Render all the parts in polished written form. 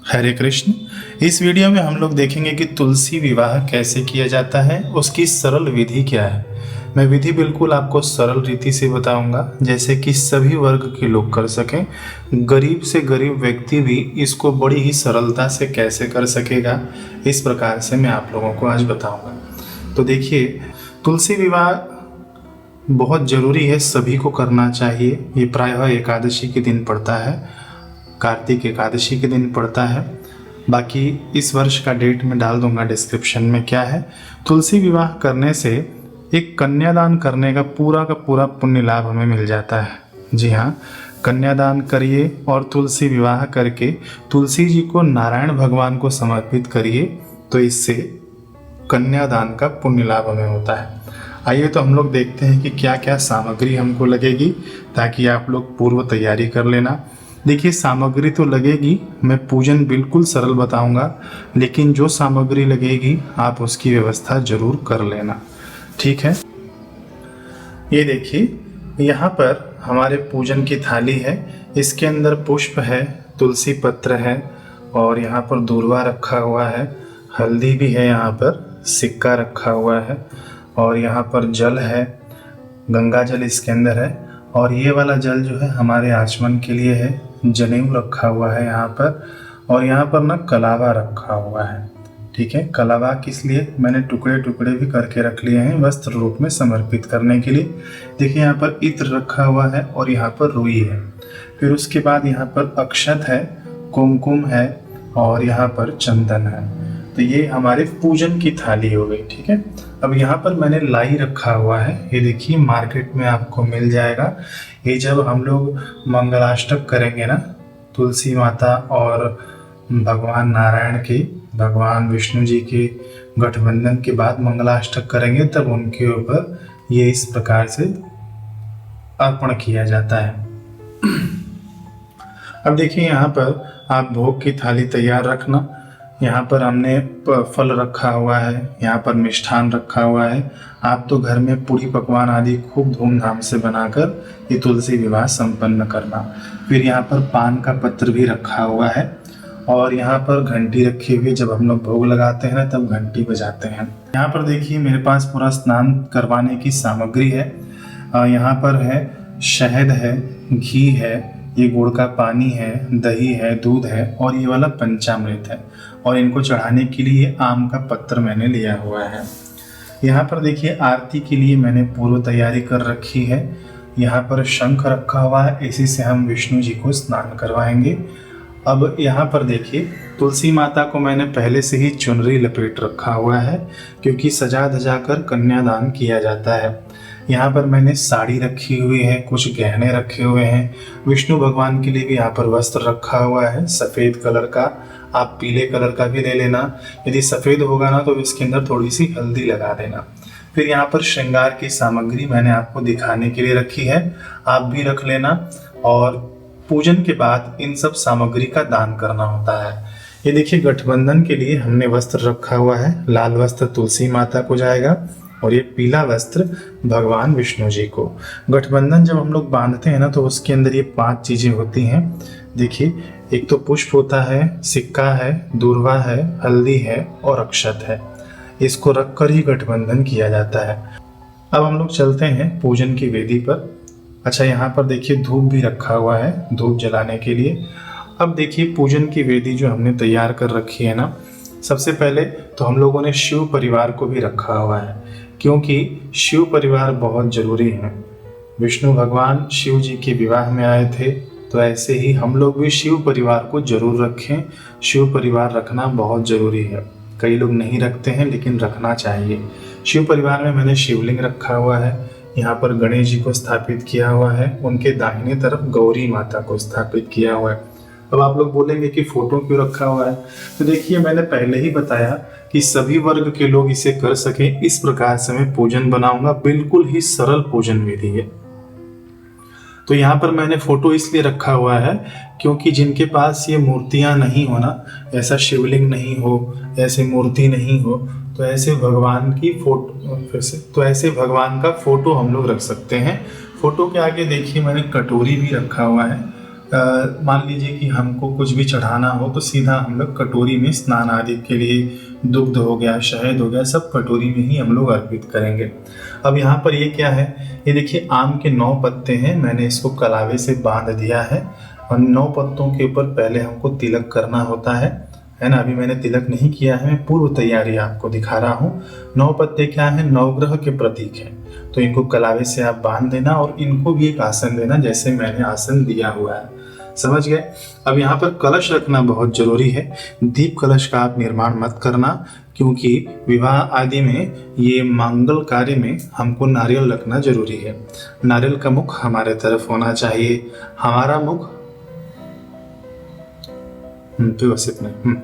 हरे कृष्ण। इस वीडियो में हम लोग देखेंगे कि तुलसी विवाह कैसे किया जाता है, उसकी सरल विधि क्या है। मैं विधि बिल्कुल आपको सरल रीति से बताऊंगा, जैसे कि सभी वर्ग के लोग कर सकें। गरीब से गरीब व्यक्ति भी इसको बड़ी ही सरलता से कैसे कर सकेगा, इस प्रकार से मैं आप लोगों को आज बताऊंगा। तो देखिए, तुलसी विवाह बहुत ज़रूरी है, सभी को करना चाहिए। ये प्रायः एकादशी के दिन पड़ता है, कार्तिक एकादशी के दिन पड़ता है। बाकी इस वर्ष का डेट मैं डाल दूंगा डिस्क्रिप्शन में क्या है। तुलसी विवाह करने से एक कन्यादान करने का पूरा पुण्य लाभ हमें मिल जाता है। जी हाँ, कन्यादान करिए और तुलसी विवाह करके तुलसी जी को नारायण भगवान को समर्पित करिए, तो इससे कन्यादान का पुण्य लाभ हमें होता है। आइए तो हम लोग देखते हैं कि क्या क्या सामग्री हमको लगेगी, ताकि आप लोग पूर्व तैयारी कर लेना। देखिए, सामग्री तो लगेगी, मैं पूजन बिल्कुल सरल बताऊंगा, लेकिन जो सामग्री लगेगी आप उसकी व्यवस्था जरूर कर लेना, ठीक है। ये देखिए, यहाँ पर हमारे पूजन की थाली है, इसके अंदर पुष्प है, तुलसी पत्र है, और यहाँ पर दूर्वा रखा हुआ है, हल्दी भी है, यहाँ पर सिक्का रखा हुआ है, और यहाँ पर जल है, गंगा जल इसके अंदर है, और ये वाला जल जो है हमारे आचमन के लिए है। जनेऊ रखा हुआ है यहाँ पर, और यहाँ पर ना कलावा रखा हुआ है, ठीक है। कलावा किस लिए, मैंने टुकड़े टुकड़े भी करके रख लिए हैं वस्त्र रूप में समर्पित करने के लिए। देखिए, यहाँ पर इत्र रखा हुआ है और यहाँ पर रुई है। फिर उसके बाद यहाँ पर अक्षत है, कुमकुम है, और यहाँ पर चंदन है। तो ये हमारे पूजन की थाली हो गई, ठीक है। अब यहाँ पर मैंने लाई रखा हुआ है, ये देखिए मार्केट में आपको मिल जाएगा। ये जब हम लोग मंगलाष्टक करेंगे ना, तुलसी माता और भगवान नारायण के, भगवान विष्णु जी के गठबंधन के बाद मंगलाष्टक करेंगे, तब उनके ऊपर ये इस प्रकार से अर्पण किया जाता है। अब देखिए, यहाँ पर आप भोग की थाली तैयार रखना। यहाँ पर हमने फल रखा हुआ है, यहाँ पर मिष्ठान रखा हुआ है। आप तो घर में पूरी पकवान आदि खूब धूमधाम से बनाकर ये तुलसी विवाह संपन्न करना। फिर यहाँ पर पान का पत्र भी रखा हुआ है, और यहाँ पर घंटी रखी हुई, जब हम लोग भोग लगाते हैं ना तब घंटी बजाते हैं। यहाँ पर देखिए, मेरे पास पूरा स्नान करवाने की सामग्री है। यहाँ पर है शहद है, घी है, ये गुड़ का पानी है, दही है, दूध है, और ये वाला पंचामृत है, और इनको चढ़ाने के लिए आम का पत्र मैंने लिया हुआ है। यहाँ पर देखिए, आरती के लिए मैंने पूर्व तैयारी कर रखी है। यहाँ पर शंख रखा हुआ है, इसी से हम विष्णु जी को स्नान करवाएंगे। अब यहाँ पर देखिए, तुलसी माता को मैंने पहले से ही चुनरी लपेट रखा हुआ है, क्योंकि सजा धजा कर कन्यादान किया जाता है। यहाँ पर मैंने साड़ी रखी हुई है, कुछ गहने रखे हुए हैं। विष्णु भगवान के लिए भी यहाँ पर वस्त्र रखा हुआ है सफ़ेद कलर का, आप पीले कलर का भी ले लेना। यदि सफ़ेद होगा ना तो इसके अंदर थोड़ी सी हल्दी लगा देना। फिर यहाँ पर श्रृंगार की सामग्री मैंने आपको दिखाने के लिए रखी है, आप भी रख लेना। और पूजन के बाद इन सब सामग्री का दान करना होता है। ये देखिए, गठबंधन के लिए हमने वस्त्र रखा हुआ है। लाल वस्त्र तुलसी माता को जाएगा, और ये पीला वस्त्र भगवान विष्णु जी को। गठबंधन जब हम लोग बांधते हैं ना, तो उसके अंदर ये 5 चीजें होती हैं। देखिए, एक तो पुष्प होता है, सिक्का है, दूर्वा है, हल्दी है, और अक्षत है। इसको रखकर ही गठबंधन किया जाता है। अब हम लोग चलते हैं पूजन की वेदी पर। अच्छा, यहाँ पर देखिए धूप भी रखा हुआ है, धूप जलाने के लिए। अब देखिए, पूजन की वेदी जो हमने तैयार कर रखी है ना, सबसे पहले तो हम लोगों ने शिव परिवार को भी रखा हुआ है, क्योंकि शिव परिवार बहुत जरूरी है। विष्णु भगवान शिव जी के विवाह में आए थे, तो ऐसे ही हम लोग भी शिव परिवार को जरूर रखें। शिव परिवार रखना बहुत जरूरी है। कई लोग नहीं रखते हैं, लेकिन रखना चाहिए। शिव परिवार में मैंने शिवलिंग रखा हुआ है, यहाँ पर गणेश जी को स्थापित किया हुआ है, उनके दाहिने तरफ गौरी माता को स्थापित किया हुआ है। अब आप लोग बोलेंगे कि फोटो क्यों रखा हुआ है, तो देखिए, मैंने पहले ही बताया कि सभी वर्ग के लोग इसे कर सके, इस प्रकार से मैं पूजन बनाऊंगा। बिल्कुल ही सरल पूजन विधि है। तो यहाँ पर मैंने फोटो इसलिए रखा हुआ है, क्योंकि जिनके पास ये मूर्तियां नहीं हो ना, ऐसा शिवलिंग नहीं हो, ऐसे मूर्ति नहीं हो, तो ऐसे भगवान की फोटो, ऐसे भगवान का फोटो हम लोग रख सकते हैं। फोटो के आगे देखिए, मैंने कटोरी भी रखा हुआ है। मान लीजिए कि हमको कुछ भी चढ़ाना हो तो सीधा हम लोग कटोरी में स्नान आदि के लिए दुग्ध हो गया, शहद हो गया, सब कटोरी में ही हम लोग अर्पित करेंगे। अब यहाँ पर ये क्या है, ये देखिए आम के 9 पत्ते हैं, मैंने इसको कलावे से बांध दिया है और 9 पत्तों के ऊपर पहले हमको तिलक करना होता है ना। अभी मैंने तिलक नहीं किया है, मैं पूर्व तैयारी आपको दिखा रहा हूँ। 9 पत्ते क्या है, नवग्रह के प्रतीक है, तो इनको कलावे से आप बांध देना और इनको भी एक आसन देना जैसे मैंने आसन दिया हुआ है, समझ गए। अब यहाँ पर कलश रखना बहुत जरूरी है। दीप कलश का आप निर्माण मत करना, क्योंकि विवाह आदि में ये मंगल कार्य में हमको नारियल रखना जरूरी है। नारियल का मुख हमारे तरफ होना चाहिए, हमारा मुख व्यवस्थित नहीं।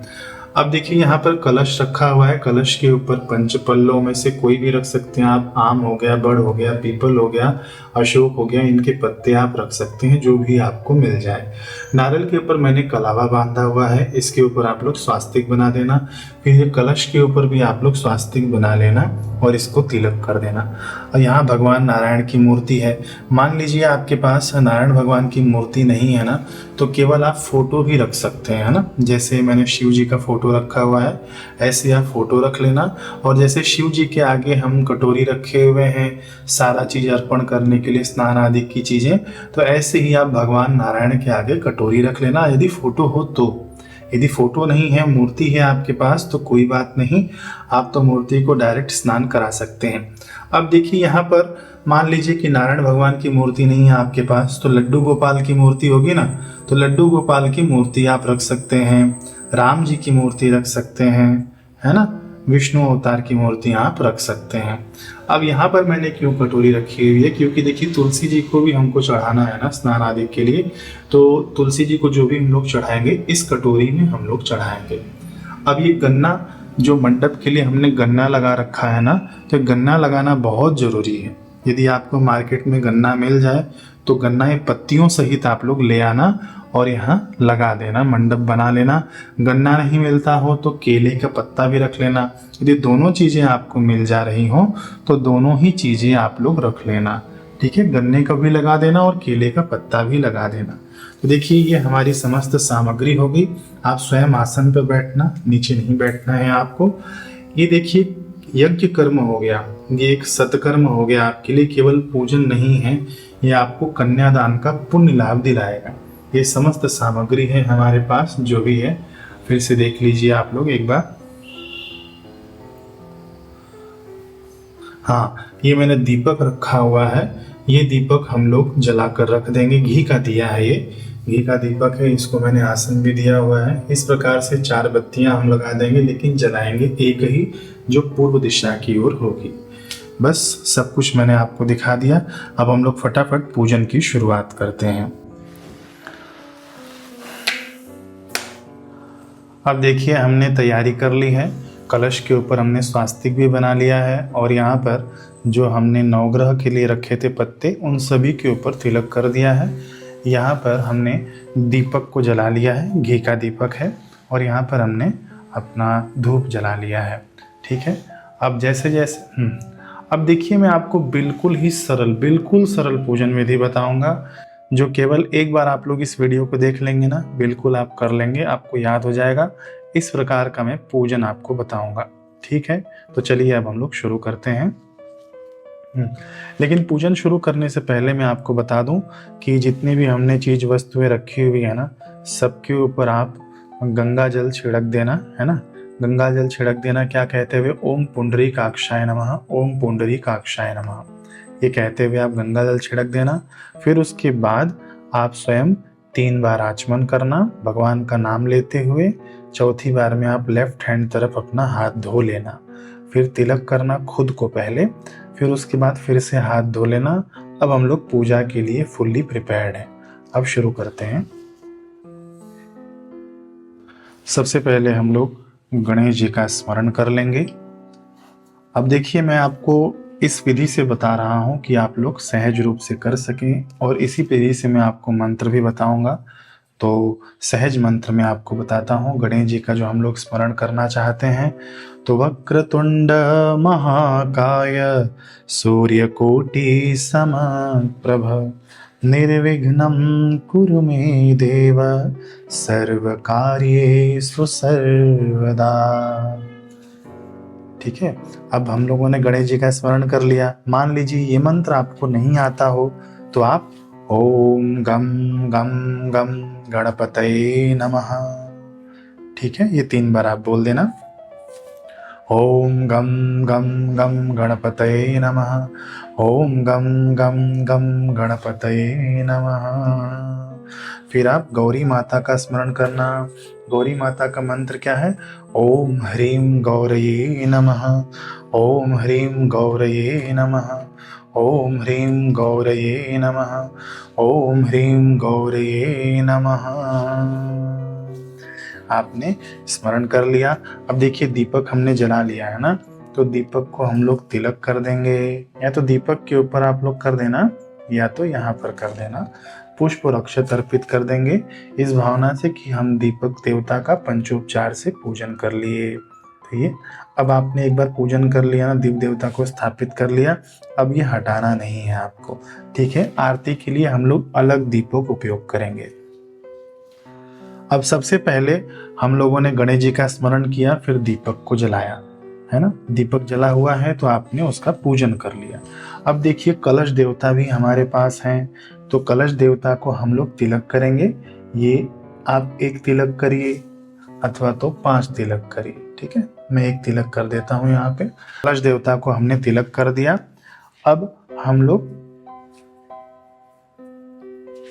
अब देखिए यहाँ पर कलश रखा हुआ है, कलश के ऊपर पंच पल्लों में से कोई भी रख सकते हैं आप। आम हो गया, बड़ हो गया, पीपल हो गया, अशोक हो गया, इनके पत्ते आप रख सकते हैं, जो भी आपको मिल जाए। नारियल के ऊपर मैंने कलावा बांधा हुआ है, इसके ऊपर आप लोग स्वास्तिक बना देना। फिर कलश के ऊपर भी आप लोग स्वास्तिक बना लेना और इसको तिलक कर देना। और यहाँ भगवान नारायण की मूर्ति है। मान लीजिए आपके पास नारायण भगवान की मूर्ति नहीं है ना, तो केवल आप फोटो भी रख सकते हैं, है ना। जैसे मैंने शिव जी का फोटो रखा हुआ है, ऐसे आप फोटो रख लेना। और जैसे शिव जी के आगे हम कटोरी रखे हुए हैं सारा चीज अर्पण करने के लिए, स्नान आदि की चीजें, तो ऐसे ही आप भगवान नारायण के आगे कटोरी रख लेना, यदि फोटो हो तो। यदि फोटो नहीं है, मूर्ति है आपके पास, तो कोई बात नहीं, आप तो मूर्ति को डायरेक्ट स्नान करा सकते हैं। अब देखिए यहाँ पर मान लीजिए कि नारायण भगवान की मूर्ति नहीं है आपके पास, तो लड्डू गोपाल की मूर्ति होगी ना, तो लड्डू गोपाल की मूर्ति आप रख सकते हैं, राम जी की मूर्ति रख सकते हैं, है ना, विष्णु अवतार की मूर्ति आप रख सकते हैं। अब यहाँ पर मैंने क्यों कटोरी रखी हुई है, क्योंकि देखिए तुलसी जी को भी हमको चढ़ाना है ना स्नान आदि के लिए, तो तुलसी जी को जो भी हम लोग चढ़ाएंगे इस कटोरी में हम लोग चढ़ाएंगे। अब ये गन्ना, जो मंडप के लिए हमने गन्ना लगा रखा है ना, तो गन्ना लगाना बहुत जरूरी है। यदि आपको मार्केट में गन्ना मिल जाए तो गन्ना ये पत्तियों सहित आप लोग ले आना और यहाँ लगा देना, मंडप बना लेना। गन्ना नहीं मिलता हो तो केले का पत्ता भी रख लेना। यदि दोनों चीजें आपको मिल जा रही हो तो दोनों ही चीजें आप लोग रख लेना, ठीक है। गन्ने का भी लगा देना और केले का पत्ता भी लगा देना। तो देखिए ये हमारी समस्त सामग्री हो गई। आप स्वयं आसन पर बैठना, नीचे नहीं बैठना है आपको। ये देखिए यज्ञ कर्म हो गया, ये एक सत्कर्म हो गया आपके लिए, केवल पूजन नहीं है, ये आपको कन्यादान का पुण्य लाभ दिलाएगा। ये समस्त सामग्री है हमारे पास, जो भी है फिर से देख लीजिए आप लोग एक बार। हाँ, ये मैंने दीपक रखा हुआ है, ये दीपक हम लोग जला कर रख देंगे। घी का दिया है, ये घी का दीपक है, इसको मैंने आसन भी दिया हुआ है। इस प्रकार से 4 बत्तियां हम लगा देंगे, लेकिन जलाएंगे एक ही, जो पूर्व दिशा की ओर होगी। बस सब कुछ मैंने आपको दिखा दिया। अब हम लोग फटाफट पूजन की शुरुआत करते हैं। अब देखिए हमने तैयारी कर ली है, कलश के ऊपर हमने स्वास्तिक भी बना लिया है और यहाँ पर जो हमने नवग्रह के लिए रखे थे पत्ते, उन सभी के ऊपर तिलक कर दिया है। यहाँ पर हमने दीपक को जला लिया है, घी का दीपक है, और यहाँ पर हमने अपना धूप जला लिया है, ठीक है। अब जैसे जैसे अब देखिए मैं आपको बिल्कुल सरल पूजन विधि बताऊंगा, जो केवल एक बार आप लोग इस वीडियो को देख लेंगे ना, बिल्कुल आप कर लेंगे, आपको याद हो जाएगा। इस प्रकार का मैं पूजन आपको बताऊंगा, ठीक है। तो चलिए अब हम लोग शुरू करते हैं। लेकिन पूजन शुरू करने से पहले मैं आपको बता दूं कि जितनी भी हमने चीज वस्तुएं रखी हुई है ना, सबके ऊपर आप गंगा जल छिड़क देना, है ना। गंगा जल छिड़क देना क्या कहते हुए, ओम पुंडरीकाक्षाय नमः, ओम पुंडरीकाक्षाय नमः, ये कहते हुए आप गंगा जल छिड़क देना। फिर उसके बाद आप स्वयं 3 बार आचमन करना भगवान का नाम लेते हुए। चौथी बार में आप लेफ्ट हैंड तरफ अपना हाथ धो लेना। फिर तिलक करना खुद को पहले, फिर उसके बाद फिर से हाथ धो लेना। अब हम लोग पूजा के लिए फुल्ली प्रिपेयर्ड हैं। अब शुरू करते हैं। सबसे पहले हम लोग गणेश जी का स्मरण कर लेंगे। अब देखिए मैं आपको इस विधि से बता रहा हूं कि आप लोग सहज रूप से कर सकें, और इसी विधि से मैं आपको मंत्र भी बताऊंगा। तो सहज मंत्र में आपको बताता हूँ गणेश जी का जो हम लोग स्मरण करना चाहते हैं। तो वक्रतुंड महाकाय सूर्यकोटि समप्रभ निर्विघ्नं कुरु मे देव सर्वकार्येषु सर्वदा। ठीक है, अब हम लोगों ने गणेश जी का स्मरण कर लिया। मान लीजिए ये मंत्र आपको नहीं आता हो तो आप ओम गम गम गम गणपतये नमः, ठीक है, ये 3 बार आप बोल देना। ओम गम गम गम गणपतये नमः, ओम गम गम गम गणपतये नमः। फिर आप गौरी माता का स्मरण करना। गौरी माता का मंत्र क्या है? ओम ह्रीं गौरये नमः, ओम ह्रीं गौरये नमः, ओम ह्रीं गौरये नमः, ओम ह्रीं गौरये नमः। आपने स्मरण कर लिया। अब देखिए दीपक हमने जला लिया है ना, तो दीपक को हम लोग तिलक कर देंगे। या तो दीपक के ऊपर आप लोग कर देना या तो यहाँ पर कर देना। पुष्प और अक्षत अर्पित कर देंगे इस भावना से कि हम दीपक देवता का पंचोपचार से पूजन कर लिए। तो ये अब आपने एक बार पूजन कर लिया ना, दीप देवता को स्थापित कर लिया, अब ये हटाना नहीं है आपको। ठीक है, आरती के लिए हम लोग अलग दीपक उपयोग करेंगे। अब सबसे पहले हम लोगों ने गणेश जी का स्मरण किया, फिर दीपक को जलाया, है ना। दीपक जला हुआ है तो आपने उसका पूजन कर लिया। अब देखिए कलश देवता भी हमारे पास हैं, तो कलश देवता को हम लोग तिलक करेंगे। ये आप 1 तिलक करिए अथवा तो 5 तिलक करिए। ठीक है, मैं 1 तिलक कर देता हूँ यहाँ पे। कलश देवता को हमने तिलक कर दिया। अब हम लोग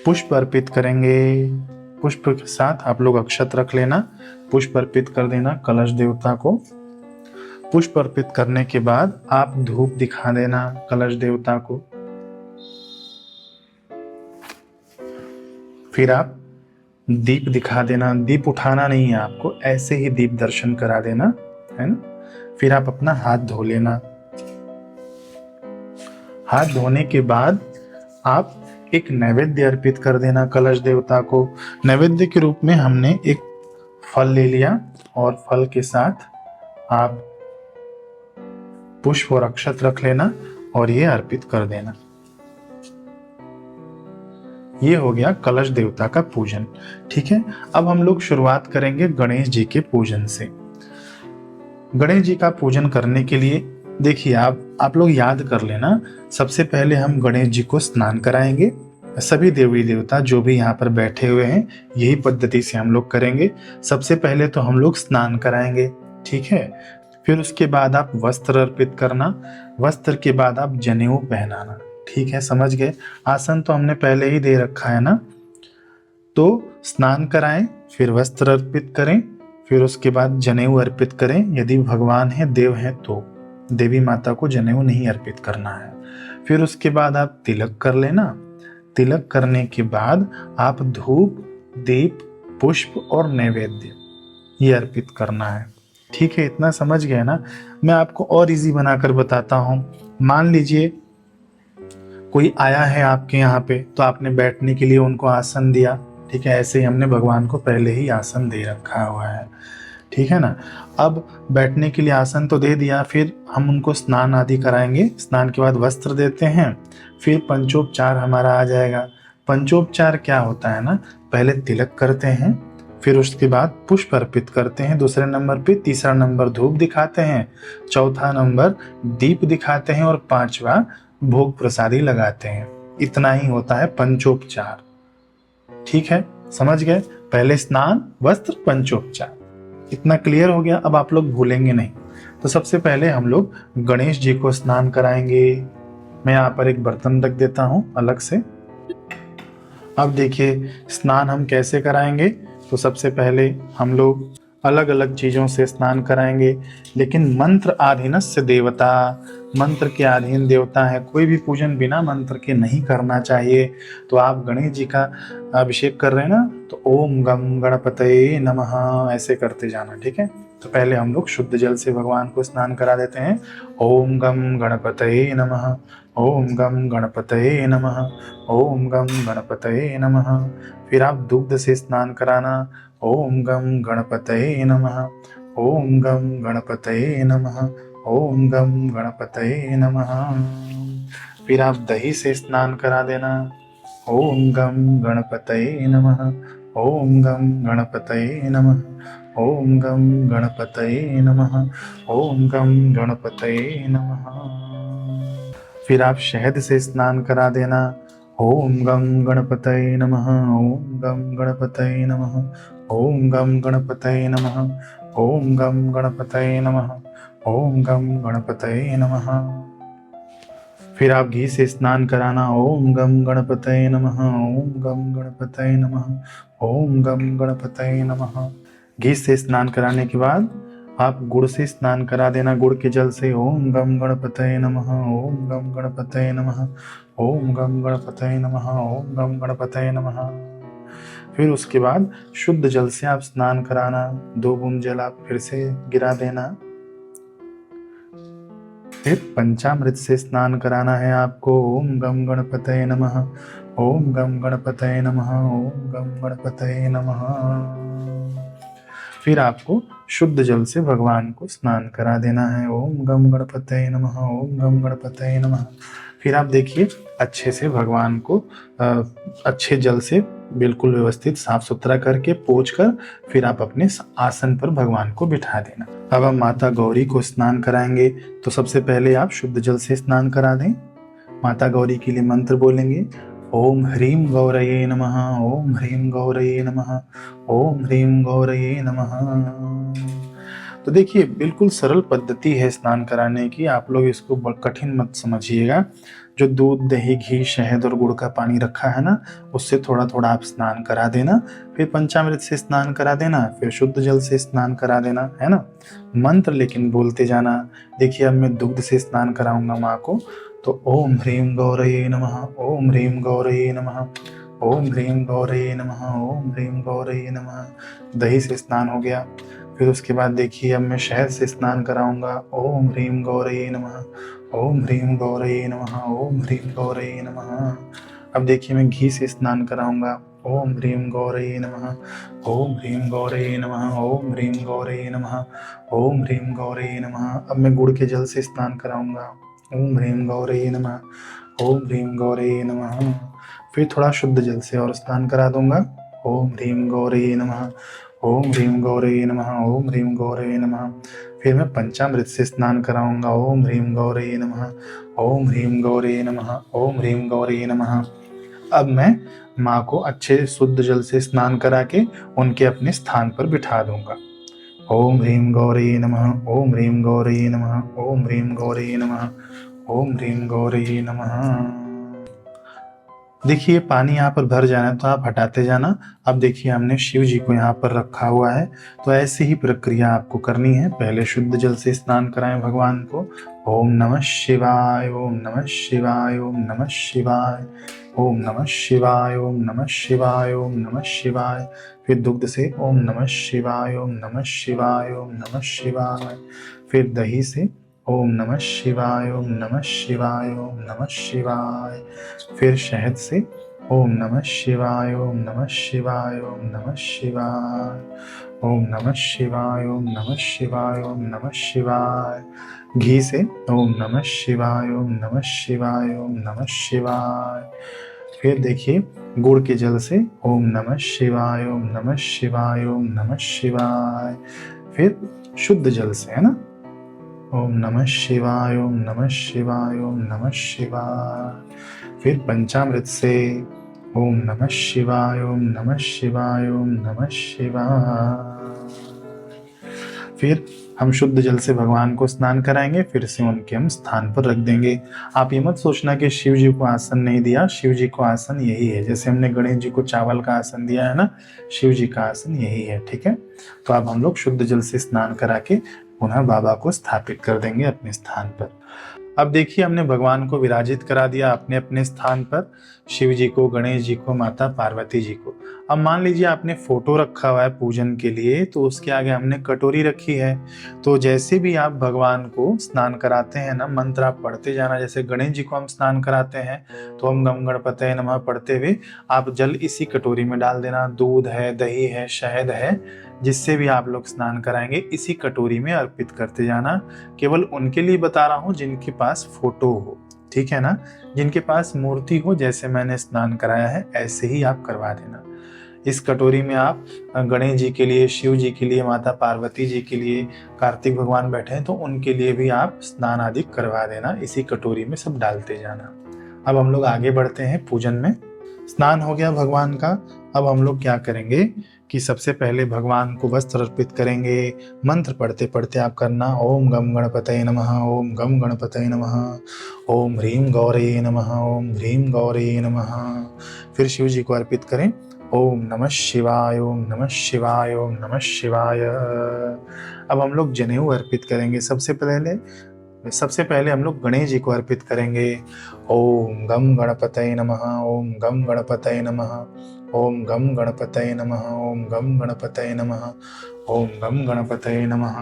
पुष्प अर्पित करेंगे। पुष्प के साथ आप लोग अक्षत रख लेना, पुष्प अर्पित कर देना कलश देवता को। पुष्प अर्पित करने के बाद आप धूप दिखा देना कलश देवता को। फिर आप दीप दिखा देना। दीप उठाना नहीं है आपको, ऐसे ही दीप दर्शन करा देना, है ना। फिर आप अपना हाथ धो लेना। हाथ धोने के बाद आप एक नैवेद्य अर्पित कर देना कलश देवता को। नैवेद्य के रूप में हमने एक फल ले लिया और फल के साथ आप पुष्प और अक्षत रख लेना और ये अर्पित कर देना। ये हो गया कलश देवता का पूजन। ठीक है, अब हम लोग शुरुआत करेंगे गणेश जी के पूजन से। गणेश जी का पूजन करने के लिए देखिए आप लोग याद कर लेना, सबसे पहले हम गणेश जी को स्नान कराएंगे। सभी देवी देवता जो भी यहाँ पर बैठे हुए हैं यही पद्धति से हम लोग करेंगे। सबसे पहले तो हम लोग स्नान कराएंगे, ठीक है। फिर उसके बाद आप वस्त्र अर्पित करना, वस्त्र के बाद आप जनेऊ पहनाना। ठीक है, समझ गए। आसन तो हमने पहले ही दे रखा है ना। तो स्नान कराएं, फिर वस्त्र अर्पित करें, फिर उसके बाद जनेऊ अर्पित करें। यदि भगवान है देव है तो देवी माता को जनेऊ नहीं अर्पित करना है। फिर उसके बाद आप तिलक कर लेना। तिलक करने के बाद आप धूप, दीप, पुष्प और नैवेद्य ये अर्पित करना है। ठीक है, इतना समझ गए ना। मैं आपको और इजी बनाकर बताता हूँ। मान लीजिए कोई आया है आपके यहाँ पे, तो आपने बैठने के लिए उनको आसन दिया। ठीक है, ऐसे ही हमने भगवान को पहले ही आसन दे रखा हुआ है, ठीक है ना। अब बैठने के लिए आसन तो दे दिया, फिर हम उनको स्नान आदि कराएंगे। स्नान के बाद वस्त्र देते हैं, फिर पंचोपचार हमारा आ जाएगा। पंचोपचार क्या होता है ना, पहले तिलक करते हैं, फिर उसके बाद पुष्प अर्पित करते हैं दूसरे नंबर पे, तीसरा नंबर धूप दिखाते हैं, चौथा नंबर दीप दिखाते हैं और 5वां भोग प्रसादी लगाते हैं। इतना ही होता है पंचोपचार। ठीक है, समझ गए। पहले स्नान, वस्त्र, पंचोपचार। इतना क्लियर हो गया। अब आप लोग भूलेंगे नहीं। तो सबसे पहले हम लोग गणेश जी को स्नान कराएंगे। मैं यहाँ पर एक बर्तन रख देता हूँ अलग से। अब देखिए स्नान हम कैसे कराएंगे। तो सबसे पहले हम लोग अलग अलग चीज़ों से स्नान कराएंगे, लेकिन मंत्र आधीनस्य देवता, मंत्र के अधीन देवता है। कोई भी पूजन बिना मंत्र के नहीं करना चाहिए। तो आप गणेश जी का अभिषेक कर रहे हैं ना, तो ओम गम गणपतये नमः ऐसे करते जाना, ठीक है। तो पहले हम लोग शुद्ध जल से भगवान को स्नान करा देते हैं। ओम गम गणपतये नमः, ओम गम गणपतये नमः, ओम गम गणपतये नमः। फिर आप दुग्ध से स्नान कराना। ओम गम गणपतये नमः, ओम गम गणपतये नमः, ओम गम गणपतये नमः। फिर आप दही से स्नान करा देना। ओम गम गणपतये नमः। ओम गम गणपतये नमः। ओम गम गणपतये नमः। ओम गम गणपतये नमः। फिर आप शहद से स्नान करा देना। ओम गम गणपतये नमः। ओम गम गणपतये नमः। ओम गम गणपतये नमः। ओम गम गणपतये नमः। ओम गम गणपतये नमः। फिर आप घी से स्नान कराना। ओम गम गणपतये नमः। ओम गम गणपतये नमः। ओम गम गणपतये नमः। घी से स्नान कराने के बाद आप गुड़ से स्नान करा देना, गुड़ के जल से। ओम गम गणपतये नमः। ओम गम गणपतये नमः। ओम गम गणपतये नमः। ओम गम गणपतये नमः। फिर उसके बाद शुद्ध जल से आप स्नान कराना, 2 बूंद जल आप फिर से गिरा देना। फिर पंचामृत से स्नान कराना है आपको। ओम गम गणपतये नमः। ओम गम गणपतये नमः। ओम गम गणपतये नमः। फिर आपको शुद्ध जल से भगवान को स्नान करा देना है। ओम गम गणपतये नमः। ओम गम गणपतये नमः। फिर आप देखिए अच्छे से भगवान को अच्छे जल से बिल्कुल व्यवस्थित साफ सुथरा करके पोंछ कर फिर आप अपने आसन पर भगवान को बिठा देना। अब हम माता गौरी को स्नान कराएंगे, तो सबसे पहले आप शुद्ध जल से स्नान करा दें। माता गौरी के लिए मंत्र बोलेंगे। ओम ह्रीं गौरये नमः। ओम ह्रीं गौरये नमः। ओम ह्रीं गौरये नमः। तो देखिए बिल्कुल सरल पद्धति है स्नान कराने की, आप लोग इसको कठिन मत समझिएगा। जो दूध, दही, घी, शहद और गुड़ का पानी रखा है ना, उससे थोड़ा थोड़ा आप स्नान करा देना। फिर पंचामृत से स्नान करा देना, फिर शुद्ध जल से स्नान करा देना, है ना। मंत्र लेकिन बोलते जाना। देखिए अब मैं दुग्ध से स्नान कराऊंगा माँ को, तो ओम ह्रीं गौरये नमः। ओम ह्रीं गौरये नमः। ओम ह्रीं गौरये नमः। ओम ह्रीं गौरये नमः। दही से स्नान हो गया। फिर उसके बाद देखिए अब मैं शहद से स्नान कराऊंगा। ओम ह्रीं गौरये नमः। ओम ह्रीं गौरये नमः। ओम ह्रीं गौरये नमः। अब देखिए मैं घी से स्नान कराऊंगा। ओम ह्रीं गौरये नमः। ओम ह्रीं गौरये नमः। ओम ह्रीं गौरये नमः। ओम ह्रीं गौरये नमः। अब मैं गुड़ के जल से स्नान कराऊंगा। ओम ह्रीं गौरये नमः। ओम ह्रीं गौरये नमः। फिर थोड़ा शुद्ध जल से और स्नान करा दूंगा। ओम ह्रीं गौरये नमः। ओम ह्रीं गौरये नमः। ओम ह्रीं गौरये नमः। फिर मैं पंचामृत से स्नान कराऊंगा। ओम ह्रीं गौरये नमः। ओम ह्रीं गौरये नमः। ओम ह्रीं गौरये नमः। अब मैं माँ को अच्छे शुद्ध जल से स्नान करा के उनके अपने स्थान पर बिठा दूंगा। ओम ह्रीं गौरये नमः। ओम ह्रीं गौरये नमः। ओम ह्रीं गौरये नमः। ओम ह्रीं गौरये नमः। देखिए पानी यहाँ पर भर जाना है तो आप हटाते जाना। अब देखिए हमने शिव जी को यहाँ पर रखा हुआ है, तो ऐसी ही प्रक्रिया आपको करनी है। पहले शुद्ध जल से स्नान कराएं भगवान को। ओम नमः शिवाय। ओम नमः शिवाय। ओम नमः शिवाय। ओम नमः शिवाय। ओम नमः शिवाय। ओम नमः शिवाय। फिर दुग्ध से ओम नमः शिवाय। ओम नमः शिवाय। ओम नमः शिवाय। फिर दही से ओम नमः शिवाय। ओम नमः शिवाय। ओम नमः शिवाय। फिर शहद से ओम नमः शिवाय। ओम नमः शिवाय। ओम नमः शिवाय। ओम नमः शिवाय। ओम नमः शिवाय। ओम नमः शिवाय। घी से ओम नमः शिवाय। ओम नमः शिवाय। ओम नमः शिवाय। फिर देखिए गुड़ के जल से ओम नमः शिवाय। ओम नमः शिवाय। ओम नमः शिवाय। फिर शुद्ध जल से, है ना, ओम नमः शिवाय। ओम नमः शिवाय। ओम नमः शिवाय। फिर पंचामृत से ओम नमः शिवाय। ओम नमः शिवाय। ओम नमः शिवाय। फिर हम शुद्ध जल से भगवान को स्नान कराएंगे, फिर से उनके हम स्थान पर रख देंगे। आप ये मत सोचना कि शिव जी को आसन नहीं दिया, शिव जी को आसन यही है। जैसे हमने गणेश जी को चावल का आसन दिया है ना, शिव जी का आसन यही है, ठीक है। तो अब हम लोग शुद्ध जल से स्नान करा के पुनः बाबा को स्थापित कर देंगे अपने स्थान पर। अब देखिए हमने भगवान को विराजित करा दिया अपने अपने स्थान पर, शिव जी को, गणेश जी को, माता पार्वती जी को। अब मान लीजिए आपने फोटो रखा हुआ है पूजन के लिए, तो उसके आगे हमने कटोरी रखी है। तो जैसे भी आप भगवान को स्नान कराते हैं ना, मंत्र आप पढ़ते जाना। जैसे गणेश जी को हम स्नान कराते हैं तो हम गम गणपतये नमः पढ़ते हुए आप जल इसी कटोरी में डाल देना। दूध है, दही है, शहद है, जिससे भी आप लोग स्नान कराएंगे इसी कटोरी में अर्पित करते जाना। केवल उनके लिए बता रहा हूँ जिनके पास फोटो हो, ठीक है ना। जिनके पास मूर्ति हो, जैसे मैंने स्नान कराया है ऐसे ही आप करवा देना। इस कटोरी में आप गणेश जी के लिए, शिव जी के लिए, माता पार्वती जी के लिए, कार्तिक भगवान बैठे हैं तो उनके लिए भी आप स्नान आदि करवा देना। इसी कटोरी में सब डालते जाना। अब हम लोग आगे बढ़ते हैं पूजन में। स्नान हो गया भगवान का। अब हम लोग क्या करेंगे कि सबसे पहले भगवान को वस्त्र अर्पित करेंगे। मंत्र पढ़ते पढ़ते आप करना, ओम गम गणपतये नमः, ओम गम गणपतये नमः, ओम ह्रीम गौरये नमः, ओम ह्रीम गौरये नमः। फिर शिव जी को अर्पित करें, ओम नमः शिवाय, ओम नमः शिवाय, ओम नमः शिवाय। अब हम लोग जनेऊ अर्पित करेंगे। सबसे पहले हम लोग गणेश जी को अर्पित करेंगे। ओम गम गणपतये नमः, ओम गम गणपतये नमः, ओम गम गणपतये नमः, ओम गम गणपतये नमः, ओम गम गणपतये नमः।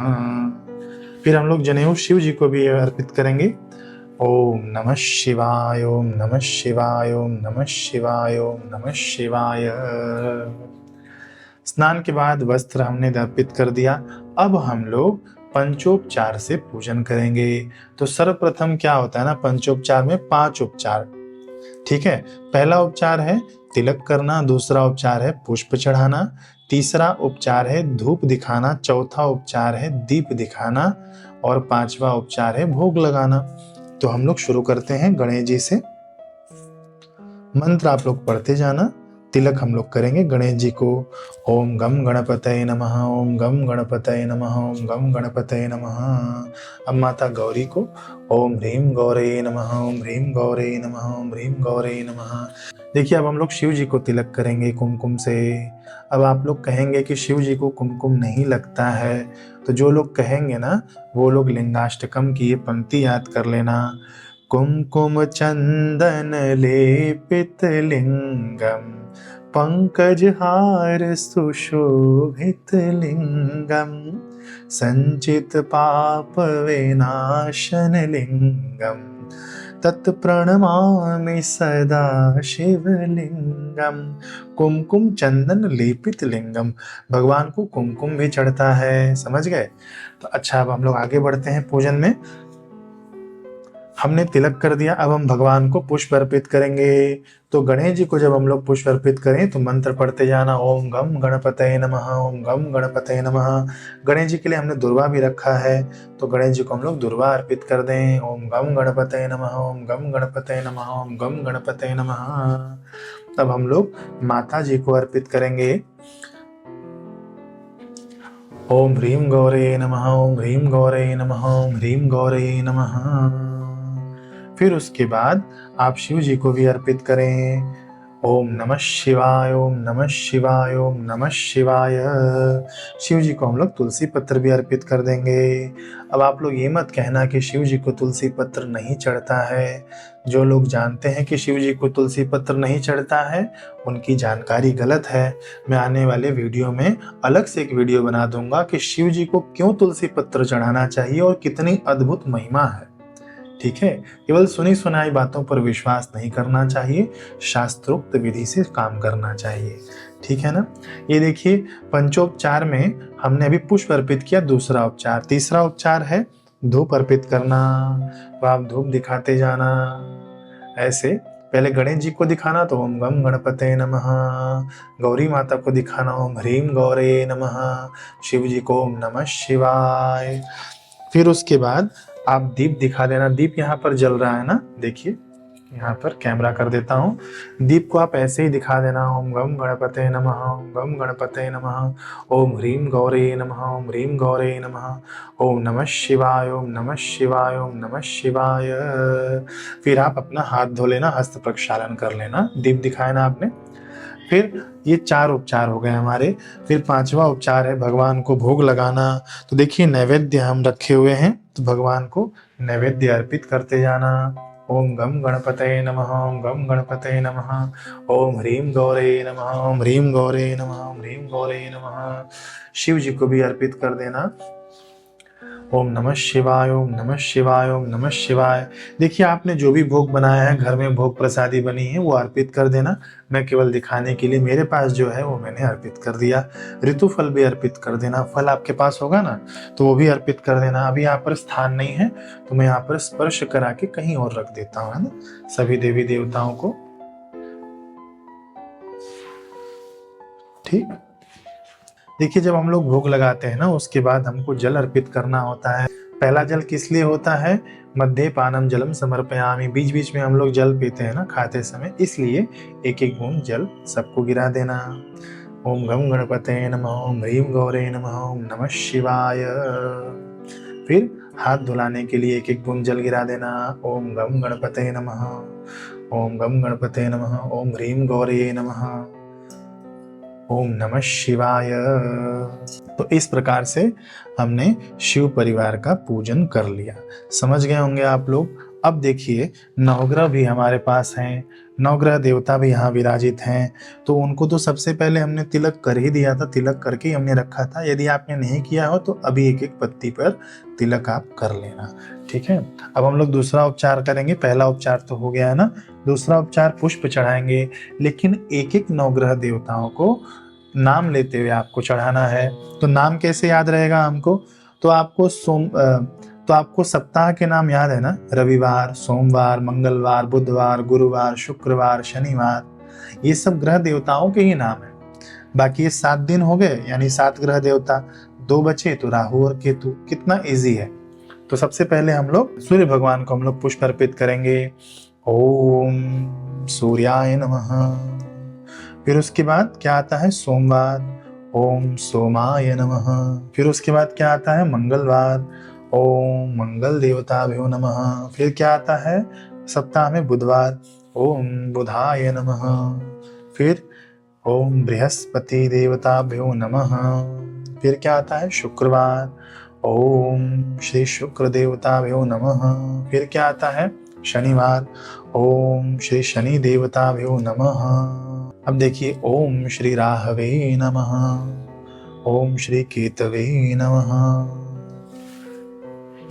फिर हम लोग जनेऊ शिव जी को भी अर्पित करेंगे। ओम नमः शिवाय, ओम नमः शिवाय, ओम नमः शिवाय, ओम नमः शिवाय। स्नान के बाद वस्त्र हमने अर्पित कर दिया। अब हम लोग पंचोपचार से पूजन करेंगे। तो सर्वप्रथम क्या होता है ना, पंचोपचार में 5 उपचार, ठीक है। पहला उपचार है तिलक करना, दूसरा उपचार है पुष्प चढ़ाना, तीसरा उपचार है धूप दिखाना, चौथा उपचार है दीप दिखाना और पांचवा उपचार है भोग लगाना। तो हम लोग शुरू करते हैं गणेश जी से। मंत्र आप लोग पढ़ते जाना। तिलक हम लोग करेंगे गणेश जी को। ओम गम गणपतये नमः, ओम गम गणपतये नमः, ओम गम गणपतये नमः। अब माता गौरी को ओम ह्रीम गौरये नमः, ओम ह्रीम गौरये नमः, ओम ह्रीम गौरये नमः। देखिए अब हम लोग शिव जी को तिलक करेंगे कुमकुम से। अब आप लोग कहेंगे कि शिव जी को कुमकुम नहीं लगता है, तो जो लोग कहेंगे ना वो लोग लिंगाष्टकम की ये पंक्ति याद कर लेना। कुमकुम चंदन लेपित लिंगम, पंकजहार सुशोभित लिंगम, संचित पाप विनाशन लिंगम, तत्प्रणमामि सदा शिवलिंगम। कुमकुम चंदन लेपित लिंगम, भगवान को कुमकुम भी चढ़ता है, समझ गए। तो अच्छा अब हम लोग आगे बढ़ते हैं पूजन में। हमने तिलक कर दिया, अब हम भगवान को पुष्प अर्पित करेंगे। तो गणेश जी को जब हम लोग पुष्प अर्पित करें तो मंत्र पढ़ते जाना, ओम गम गणपतये नमः, ओम गम गणपतये नमः। गणेश जी के लिए हमने दुर्वा भी रखा है, तो गणेश जी को हम लोग दुर्वा अर्पित कर दें। ओम गम गणपतये नमः, ओम गम गणपतये नमः, ओम गम गणपतये नमः। तब हम लोग माता जी को अर्पित करेंगे। ओम ह्रीम गौरये नमः, ओम ह्रीम गौरये नमः, ओम ह्रीम गौरये नमः। फिर उसके बाद आप शिव जी को भी अर्पित करें। ओम नमः शिवाय, ओम नमः शिवाय, ओम नमः शिवाय। शिव जी को हम लोग तुलसी पत्र भी अर्पित कर देंगे। अब आप लोग ये मत कहना कि शिव जी को तुलसी पत्र नहीं चढ़ता है। जो लोग जानते हैं कि शिव जी को तुलसी पत्र नहीं चढ़ता है उनकी जानकारी गलत है। मैं आने वाले वीडियो में अलग से एक वीडियो बना दूंगा कि शिव जी को क्यों तुलसी पत्र चढ़ाना चाहिए और कितनी अद्भुत महिमा है, ठीक है। केवल सुनी सुनाई बातों पर विश्वास नहीं करना चाहिए, शास्त्रोक्त विधि से काम करना चाहिए, ठीक है ना। ये देखिए पंचोपचार में हमने अभी पुष्प अर्पित किया, दूसरा उपचार। तीसरा उपचार है धूप अर्पित करना। तो आप धूप दिखाते जाना ऐसे। पहले गणेश जी को दिखाना तो ओम गम गणपतये नमः, गौरी माता को दिखाना ओम ह्रीम गौरये नमः, शिव जी को ओम नमः शिवाय। फिर उसके बाद आप दीप दिखा देना। दीप यहाँ पर जल रहा है ना, देखिए यहाँ पर कैमरा कर देता हूँ। दीप को आप ऐसे ही दिखा देना, ओम गम गणपतये नमः, ओम गम गणपतये नमः, ओम ह्रीम गौरये नमः, ओम ह्रीम गौरये नमः, ओम नमः शिवाय, ओम नमः शिवाय, ओम नमः शिवाय। फिर आप अपना हाथ धो लेना, हस्त प्रक्षालन कर लेना। दीप दिखाया ना आपने। फिर ये 4 उपचार हो गए हमारे। फिर 5वां उपचार है भगवान को भोग लगाना। तो देखिए नैवेद्य हम रखे हुए हैं, तो भगवान को नैवेद्य अर्पित करते जाना। ओम गम गणपतये नमः, ओम गम गणपतये नमः, ओम ह्रीम गौरये नमः, ओम ह्रीम गौरये नमः, ओम ह्रीम गौरये नमः। शिव जी को भी अर्पित कर देना। ओम नमः शिवाय, ओम नमः शिवाय, ओम नमः शिवाय। देखिए आपने जो भी भोग बनाया है, घर में भोग प्रसादी बनी है, वो अर्पित कर देना। मैं केवल दिखाने के लिए मेरे पास जो है वो मैंने अर्पित कर दिया। ऋतु फल भी अर्पित कर देना, फल आपके पास होगा ना तो वो भी अर्पित कर देना। अभी यहाँ पर स्थान नहीं है तो मैं यहाँ पर स्पर्श करा के कहीं और रख देता हूँ, है ना, सभी देवी देवताओं को। ठीक। देखिए जब हम लोग भोग लगाते हैं ना, उसके बाद हमको जल अर्पित करना होता है। पहला जल किस लिए होता है? मध्य पानम जलम समर्पयामि, बीच बीच में हम लोग जल पीते हैं ना खाते समय, इसलिए एक एक बूंद जल सबको गिरा देना। ओम गम गणपते नमः, ओम ह्रीं गौरे नमः, ओम नमः शिवाय। फिर हाथ धुलाने के लिए एक एक बूंद जल गिरा देना। ओम गम गणपते नमः, ओम गम गणपते नमः, ओम ह्रीं गौरे नमः, ओम नमः शिवाय। तो इस प्रकार से हमने शिव परिवार का पूजन कर लिया। समझ गए होंगे आप लोग। अब देखिए नवग्रह भी हमारे पास हैं, नवग्रह देवता भी यहाँ विराजित हैं। तो उनको तो सबसे पहले हमने तिलक कर ही दिया था, तिलक करके ही हमने रखा था। यदि आपने नहीं किया हो तो अभी एक एक पत्ती पर तिलक आप कर लेना, ठीक है। अब हम लोग दूसरा उपचार करेंगे। पहला उपचार तो हो गया है ना, दूसरा उपचार पुष्प चढ़ाएंगे। लेकिन एक एक नवग्रह देवताओं को नाम लेते हुए आपको चढ़ाना है। तो नाम कैसे याद रहेगा हमको? तो आपको सप्ताह के नाम याद है ना, रविवार, सोमवार, मंगलवार, बुधवार, गुरुवार, शुक्रवार, शनिवार, ये सब ग्रह देवताओं के ही नाम है। बाकी ये 7 दिन हो गए, यानी 7 ग्रह देवता, 2 बचे तो राहु और केतु। कितना इजी है। तो सबसे पहले हम लोग सूर्य भगवान को हम लोग पुष्प अर्पित करेंगे। ओम सूर्याय नमः। फिर उसके बाद क्या आता है? सोमवार, ओम सोमाय नमः। फिर उसके बाद क्या आता है? मंगलवार, ओम मंगल देवताभ्यो नमः। फिर क्या आता है सप्ताह में? बुधवार, ओम बुधाय नमः। फिर ओम बृहस्पति देवताभ्यो नमः। फिर क्या आता है? शुक्रवार, ओम श्री शुक्र देवताभ्यो नमः। फिर क्या आता है? शनिवार, ओम श्री शनि देवताभ्यो नमः। अब देखिए ओम श्री राहवे नमः, ओम श्री केतवे नमः।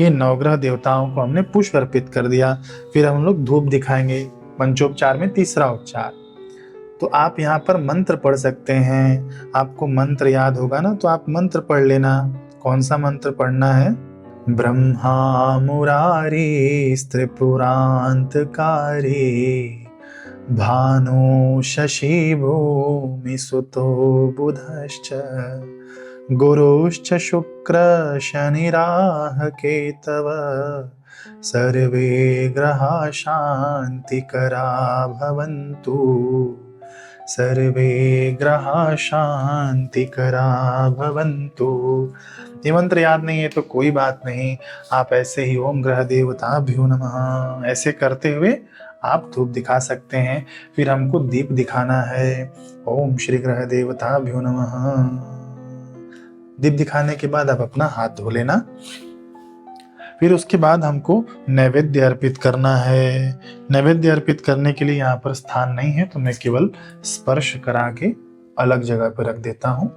ये नवग्रह देवताओं को हमने पुष्प अर्पित कर दिया। फिर हम लोग धूप दिखाएंगे। पंचोपचार में तीसरा उपचार। तो आप यहाँ पर मंत्र पढ़ सकते हैं। आपको मंत्र याद होगा ना, तो आप मंत्र पढ़ लेना। कौन सा मंत्र पढ़ना है? ब्रह्मा मुरारी त्रिपुरांतकारी, भानु शशि भूमि सुतो बुधश्च, गुरुश्च शुक्र शनिराह केतव, सर्वे ग्रहा शांतिकरा भवन्तु, सर्वे ग्रहा शांतिकरा भवन्तु। ये मंत्र याद नहीं है तो कोई बात नहीं, आप ऐसे ही ओम ग्रह देवताभ्यो नमः ऐसे करते हुए आप धूप दिखा सकते हैं। फिर हमको दीप दिखाना है। ओम श्री ग्रह देवताभ्यो नमः। दीप दिखाने के बाद आप अपना हाथ धो लेना। फिर उसके बाद हमको नैवेद्य अर्पित करना है। नैवेद्य अर्पित करने के लिए यहाँ पर स्थान नहीं है तो मैं केवल स्पर्श करा के अलग जगह पर रख देता हूँ।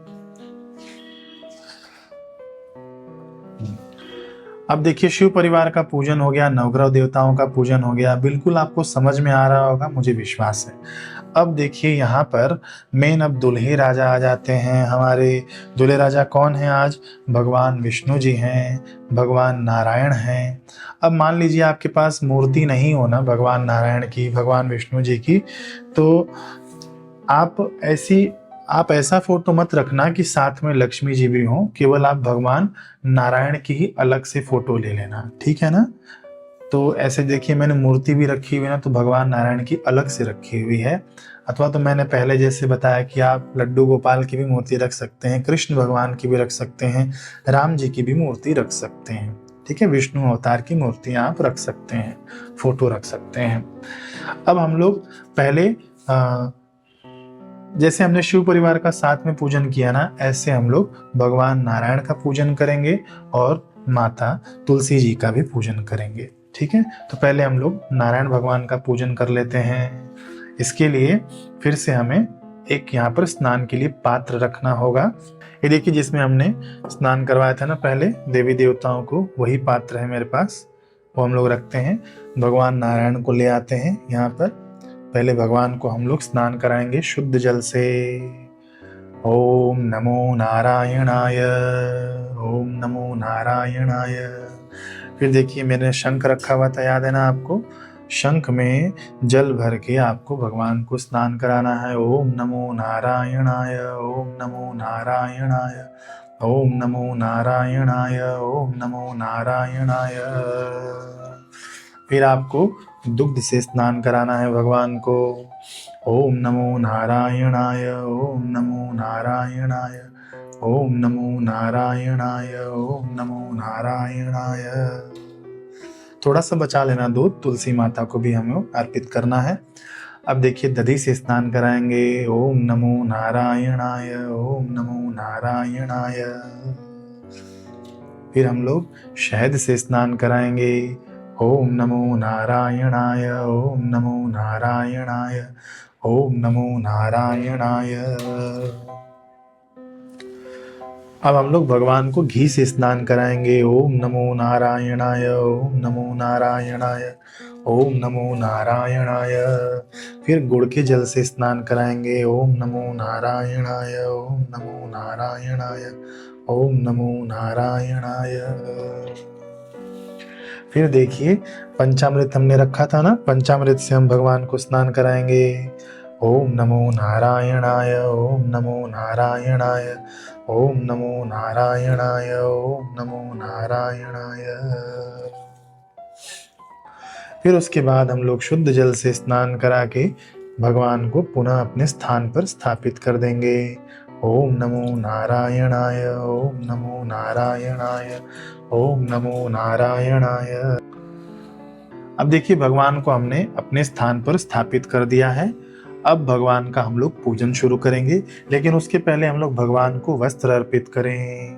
अब देखिए शिव परिवार का पूजन हो गया, नवग्रह देवताओं का पूजन हो गया। बिल्कुल आपको समझ में आ रहा होगा, मुझे विश्वास है। अब देखिए यहाँ पर मेन अब दुल्हे राजा आ जाते हैं। हमारे दुल्हे राजा कौन हैं आज? भगवान विष्णु जी हैं, भगवान नारायण हैं। अब मान लीजिए आपके पास मूर्ति नहीं हो ना भगवान नारायण की, भगवान विष्णु जी की, तो आप ऐसा फोटो मत रखना कि साथ में लक्ष्मी जी भी हों। केवल आप भगवान नारायण की ही अलग से फोटो ले लेना, ठीक है ना। तो ऐसे देखिए मैंने मूर्ति भी रखी हुई है ना, तो भगवान नारायण की अलग से रखी हुई है। अथवा तो मैंने पहले जैसे बताया कि आप लड्डू गोपाल की भी मूर्ति रख सकते हैं, कृष्ण भगवान की भी रख सकते हैं, राम जी की भी मूर्ति रख सकते हैं, ठीक है। विष्णु अवतार की मूर्ति आप रख सकते हैं, फोटो रख सकते हैं। अब हम लोग पहले जैसे हमने शिव परिवार का साथ में पूजन किया ना, ऐसे हम लोग भगवान नारायण का पूजन करेंगे और माता तुलसी जी का भी पूजन करेंगे, ठीक है। तो पहले हम लोग नारायण भगवान का पूजन कर लेते हैं। इसके लिए फिर से हमें एक यहाँ पर स्नान के लिए पात्र रखना होगा। ये देखिए जिसमें हमने स्नान करवाया था ना पहले देवी देवताओं को, वही पात्र है मेरे पास, वो हम लोग रखते हैं। भगवान नारायण को ले आते हैं यहाँ पर। पहले भगवान को हम लोग स्नान कराएंगे शुद्ध जल से। ओम नमो नारायणाय, ओम नमो नारायणाय। फिर देखिए मैंने शंख रखा हुआ था, याद है ना आपको? शंख में जल भर के आपको भगवान को स्नान कराना है। ओम नमो नारायणाय, ओम नमो नारायणाय, ओम नमो नारायणाय, ओम नमो नारायणाय। फिर आपको दुग्ध से स्नान कराना है भगवान को। ओम नमो नारायणाय, ओम नमो नारायणाय, ओम नमो नारायणाय, ओम नमो नारायणाय। थोड़ा सा बचा लेना दूध, तुलसी माता को भी हमें अर्पित करना है। अब देखिए दधी से स्नान कराएंगे। ओम नमो नारायणाय, ओम नमो नारायणाय। फिर हम लोग शहद से स्नान कराएंगे। ओम नमो नारायणाय, ओम नमो नारायणाय, ओम नमो नारायणाय। अब हम लोग भगवान को घी से स्नान कराएंगे। ओम नमो नारायणाय, ओम नमो नारायणाय, ओम नमो नारायणाय। फिर गुड़ के जल से स्नान कराएंगे। ओम नमो नारायणाय, ओम नमो नारायणाय, ओम नमो नारायणाय। फिर देखिए पंचामृत हमने रखा था ना, पंचामृत से हम भगवान को स्नान कराएंगे। ओम नमो नारायणाय, ओम नमो नारायणाय, ओम नमो नारायणाय, ओम नमो नारायणाय। फिर उसके बाद हम लोग शुद्ध जल से स्नान करा के भगवान को पुनः अपने स्थान पर स्थापित कर देंगे। ओम नमो नारायणाय, ओम नमो नारायणाय, ओम नमो नारायणाय। अब देखिए भगवान को हमने अपने स्थान पर स्थापित कर दिया है। अब भगवान का हम लोग पूजन शुरू करेंगे, लेकिन उसके पहले हम लोग भगवान को वस्त्र अर्पित करें।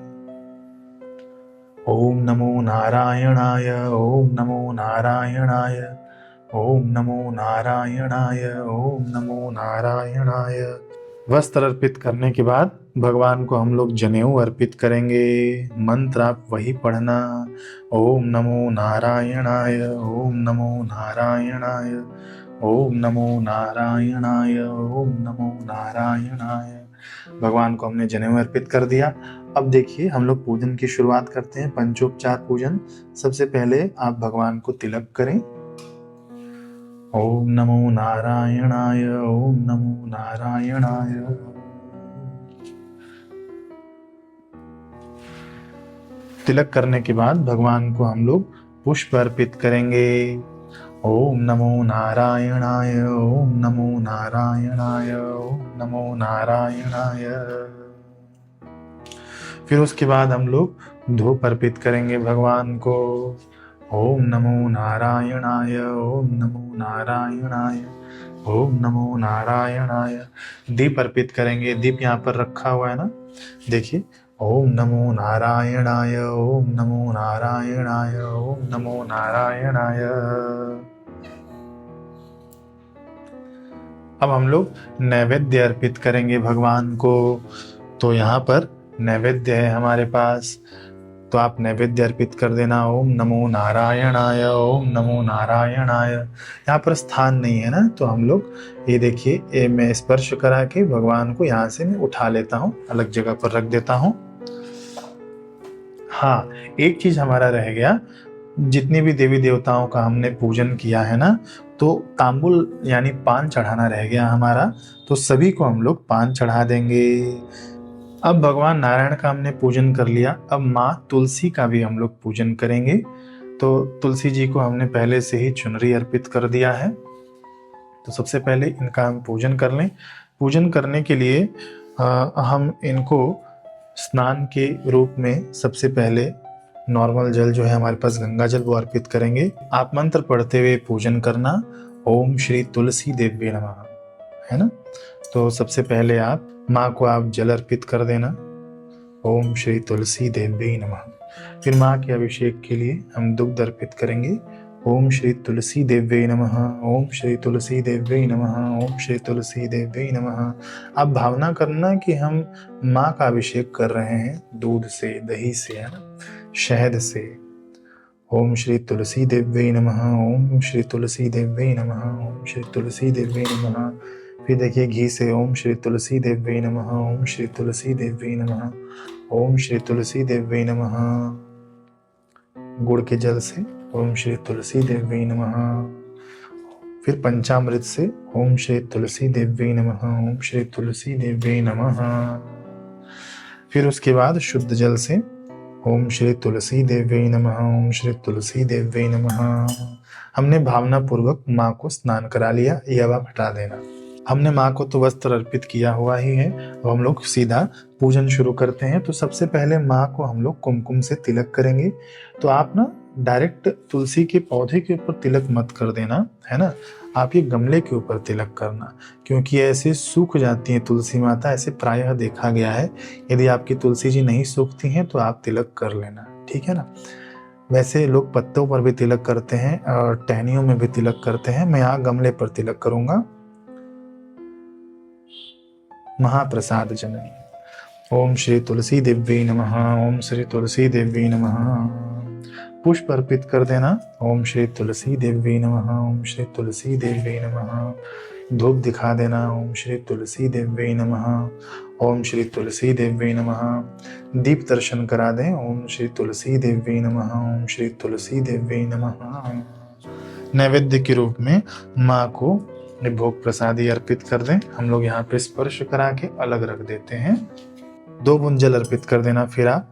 ओम नमो नारायणाय, ओम नमो नारायणाय, ओम नमो नारायणाय, ओम नमो नारायणाय। वस्त्र अर्पित करने के बाद भगवान को हम लोग जनेऊ अर्पित करेंगे। मंत्र आप वही पढ़ना। ओम नमो नारायणाय, ओम नमो नारायणाय, ओम नमो नारायणाय, ओम नमो नारायणाय। भगवान को हमने जनेऊ अर्पित कर दिया। अब देखिए हम लोग पूजन की शुरुआत करते हैं, पंचोपचार पूजन। सबसे पहले आप भगवान को तिलक करें। ओम नमो नारायणाय, ओम नमो नारायणाय। तिलक करने के बाद भगवान को हम लोग पुष्प अर्पित करेंगे। ओम नमो नारायणाय, ओम नमो नारायणाय, ओम नमो नारायणाय। फिर उसके बाद हम लोग धूप अर्पित करेंगे भगवान को। ओम नमो नारायणाय, ओम नमो नारायणाय, ओम नमो नारायणाय। दीप अर्पित करेंगे, दीप यहाँ पर रखा हुआ है ना, देखिए। ओम नमो नारायणाय, ओम नमो नारायणाय, ओम नमो नारायणाय। अब हम लोग नैवेद्य अर्पित करेंगे भगवान को। तो यहाँ पर नैवेद्य है हमारे पास, तो आप नैवेद्य अर्पित कर देना। ओम नमो नारायणाय, ओम नमो नारायणाय। यहाँ पर स्थान नहीं है ना, तो हम लोग ये देखिए, ये मैं स्पर्श करा के भगवान को यहाँ से मैं उठा लेता हूँ, अलग जगह पर रख देता हूँ। हाँ, एक चीज हमारा रह गया, जितनी भी देवी देवताओं का हमने पूजन किया है ना, तो तांबुल यानी पान चढ़ाना रह गया हमारा, तो सभी को हम लोग पान चढ़ा देंगे। अब भगवान नारायण का हमने पूजन कर लिया, अब माँ तुलसी का भी हम लोग पूजन करेंगे। तो तुलसी जी को हमने पहले से ही चुनरी अर्पित कर दिया है, तो सबसे पहले इनका हम पूजन कर लें। पूजन करने के लिए हम इनको स्नान के रूप में सबसे पहले नॉर्मल जल जो है हमारे पास गंगा जल, वो अर्पित करेंगे। आप मंत्र पढ़ते हुए पूजन करना। ओम श्री तुलसी देव्ये नमः, है ना। तो सबसे पहले आप माँ को आप जल अर्पित कर देना। ओम श्री तुलसी देव्ये नमः। फिर माँ के अभिषेक के लिए हम दुग्ध अर्पित करेंगे। ओम श्री तुलसी देव्यै नमः। ओम श्री तुलसी देव्यै नमः। ओम श्री तुलसी देव्यै नमः। अब भावना करना कि हम माँ का अभिषेक कर रहे हैं दूध से, दही से, है ना, शहद से। ओम श्री तुलसी देव्यै नमः। ओम श्री तुलसी देव्यै नमः। ओम श्री तुलसी देव्यै नमः। फिर देखिए घी से, ओम श्री तुलसी देव्यै नमः। ओम श्री तुलसी देव्यै नमः। ओम श्री तुलसी देव्यै नमः। गुड़ के जल से, ओम श्री तुलसी देव्यै नमः। फिर पंचामृत से, ओम श्री तुलसी देव्यै नमः। ओम श्री तुलसी देव्यै नमः। फिर उसके बाद शुद्ध जल से, ओम श्री तुलसी देव्यै नमः। ओम श्री तुलसी देव्यै नमः। हमने भावना पूर्वक माँ को स्नान करा लिया, ये अब आप हटा देना। हमने माँ को तो वस्त्र अर्पित किया हुआ ही है, अब हम लोग सीधा पूजन शुरू करते हैं। तो सबसे पहले माँ को हम लोग कुमकुम से तिलक करेंगे। तो आप ना डायरेक्ट तुलसी के पौधे के ऊपर तिलक मत कर देना, है ना, आप ये गमले के ऊपर तिलक करना, क्योंकि ऐसे सूख जाती हैं तुलसी माता, ऐसे प्रायः देखा गया है। यदि आपकी तुलसी जी नहीं सूखती हैं तो आप तिलक कर लेना, ठीक है ना। वैसे लोग पत्तों पर भी तिलक करते हैं और टहनियों में भी तिलक करते हैं, मैं यहाँ गमले पर तिलक करूंगा। महाप्रसाद जननी। ओम श्री तुलसी देव्यै नमः। ओम श्री तुलसी देव्यै नमः। पुष्प अर्पित कर देना। ओम श्री तुलसी देव्यै नमः। ओम श्री तुलसी देव्यै नमः। धूप दिखा देना। ओम श्री तुलसी देव्यै नमः। ओम श्री तुलसी देव्यै नमः। दीप दर्शन करा दें। ओम श्री तुलसी देव्यै नमः। ओम श्री तुलसी देव्यै नमः। नैवेद्य के रूप में माँ को भोग प्रसादी अर्पित कर दें। हम लोग यहाँ पे स्पर्श करा के अलग रख देते हैं। 2 बूंद जल अर्पित कर देना। फिर आप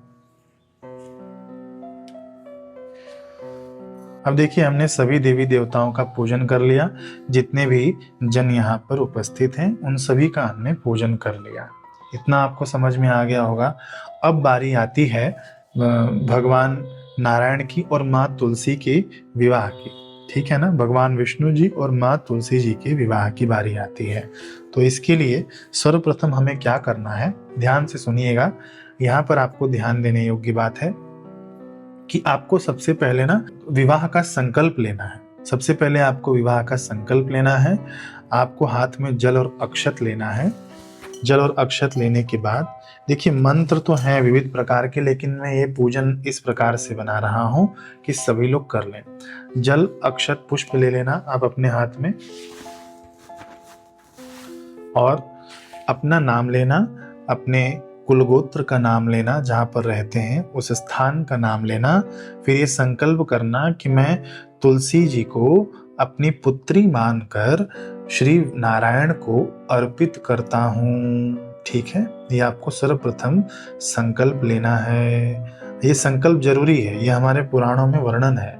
अब देखिए हमने सभी देवी देवताओं का पूजन कर लिया। जितने भी जन यहाँ पर उपस्थित हैं उन सभी का हमने पूजन कर लिया। इतना आपको समझ में आ गया होगा। अब बारी आती है भगवान नारायण की और माँ तुलसी के विवाह की, ठीक है ना। भगवान विष्णु जी और माँ तुलसी जी के विवाह की बारी आती है। तो इसके लिए सर्वप्रथम हमें क्या करना है, ध्यान से सुनिएगा। यहाँ पर आपको ध्यान देने योग्य बात है कि आपको सबसे पहले ना विवाह का संकल्प लेना है। सबसे पहले आपको विवाह का संकल्प लेना है। आपको हाथ में जल और अक्षत लेना है। जल और अक्षत लेने के बाद देखिए मंत्र तो हैं विविध प्रकार के, लेकिन मैं ये पूजन इस प्रकार से बना रहा हूं कि सभी लोग कर लें। जल अक्षत पुष्प ले लेना आप अपने हाथ में और अपना नाम लेना, अपने कुलगोत्र का नाम लेना, जहां पर रहते हैं उस स्थान का नाम लेना। फिर ये संकल्प करना कि मैं तुलसी जी को अपनी पुत्री मानकर श्री नारायण को अर्पित करता हूँ, ठीक है। ये आपको सर्वप्रथम संकल्प लेना है। ये संकल्प जरूरी है, ये हमारे पुराणों में वर्णन है।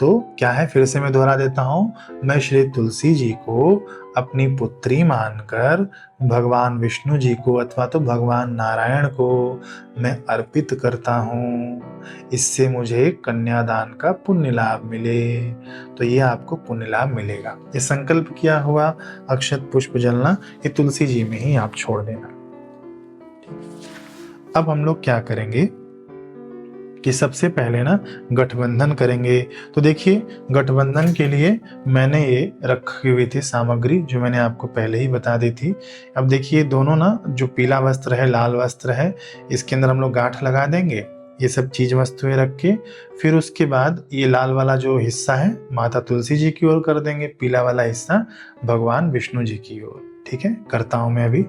तो क्या है, फिर से मैं दोहरा देता हूँ। मैं श्री तुलसी जी को अपनी पुत्री मानकर भगवान विष्णु जी को अथवा तो भगवान नारायण को मैं अर्पित करता हूँ, इससे मुझे कन्यादान का पुण्य लाभ मिले। तो ये आपको पुण्य लाभ मिलेगा। ये संकल्प किया हुआ अक्षत पुष्प जलना ये तुलसी जी में ही आप छोड़ देना। अब हम लोग क्या करेंगे कि सबसे पहले ना गठबंधन करेंगे। तो देखिए गठबंधन के लिए मैंने ये रखी हुई थी सामग्री जो मैंने आपको पहले ही बता दी थी। अब देखिए दोनों ना जो पीला वस्त्र है, लाल वस्त्र है, इसके अंदर हम लोग गांठ लगा देंगे। ये सब चीज वस्तुएं रख के फिर उसके बाद ये लाल वाला जो हिस्सा है माता तुलसी जी की ओर कर देंगे, पीला वाला हिस्सा भगवान विष्णु जी की ओर। ठीक है, करता हूं मैं अभी।